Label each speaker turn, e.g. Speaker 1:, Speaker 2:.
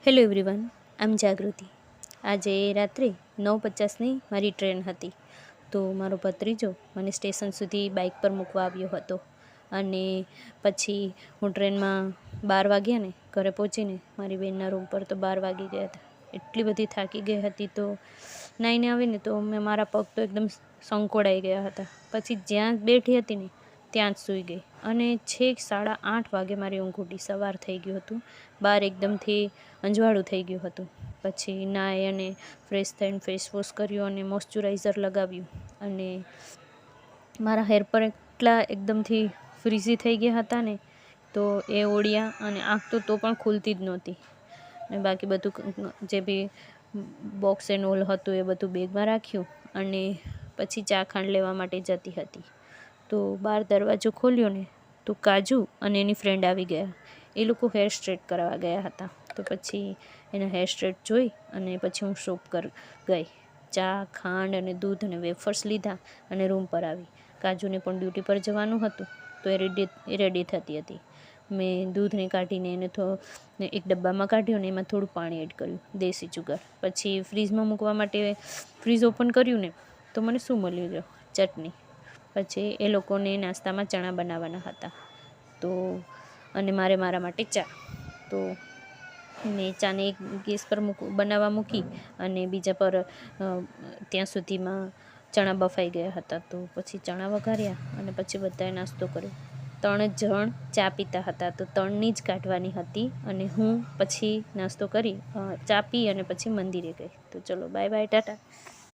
Speaker 1: Hello everyone, આઈ એમ જાગૃતિ. આજે રાત્રે 9:50ની મારી ટ્રેન હતી, તો મારો ભત્રીજો મને સ્ટેશન સુધી બાઇક પર મૂકવા આવ્યો હતો. અને પછી હું ટ્રેનમાં 12 વાગ્યા ને ઘરે પહોંચીને મારી બહેનના રૂમ પર તો 12 વાગી ગયા હતા. એટલી બધી થાકી ગઈ હતી, તો નાઈને આવીને તો મારા પગ તો એકદમ સંકોડાઈ ગયા હતા. પછી જ્યાં બેઠી હતી ને ત્યાં જ સૂઈ ગઈ અને છેક 8:30 વાગે મારી ઊંઘ ઉડી. સવાર થઈ ગયું હતું, બહાર એકદમથી અંજવાળું થઈ ગયું હતું. પછી નાહી અને ફ્રેશ થઈને ફેસ વોશ કર્યું અને મોઇશ્ચરાઇઝર લગાવ્યું. અને મારા હેર પર એટલા એકદમથી ફ્રીઝી થઈ ગયા હતા ને, તો એ ઓળ્યા અને આંખ તો પણ ખુલતી જ નહોતી. અને બાકી બધું જે બી બોક્સ એન્ડ ઓલ હતું એ બધું બેગમાં રાખ્યું અને પછી ચા ખાંડ લેવા માટે જતી હતી. તો બહાર દરવાજો ખોલ્યો ને તો કાજુ અને એની ફ્રેન્ડ આવી ગયા. એ લોકો હેર સ્ટ્રેટ કરાવવા ગયા હતા. તો પછી એના હેર સ્ટ્રેટ જોઈ અને પછી હું શોપ ગઈ. ચા, ખાંડ અને દૂધ અને વેફર્સ લીધા અને રૂમ પર આવી. કાજુને પણ ડ્યુટી પર જવાનું હતું, તો એ રેડી થતી હતી. મેં દૂધને કાઢીને એને એક ડબ્બામાં કાઢ્યો ને એમાં થોડું પાણી એડ કર્યું, દેશી જુગાર. પછી ફ્રીઝમાં મૂકવા માટે ફ્રીઝ ઓપન કર્યું ને તો મને શું મળ્યું? ચટણી. પછી એ લોકોને નાસ્તામાં ચણા બનાવવાના હતા, તો અને મારા માટે ચા. તો મેં ચાને એક ગેસ પર બનાવવા મૂકી અને બીજા પર ત્યાં સુધીમાં ચણા બફાઈ ગયા હતા. તો પછી ચણા વઘાર્યા અને પછી બધાએ નાસ્તો કર્યો. 3 જણ ચા પીતા હતા, તો 3ની જ કાઢવાની હતી. અને હું પછી નાસ્તો કરી ચા પી અને પછી મંદિરે ગઈ. તો ચલો, બાય બાય, ટાટા.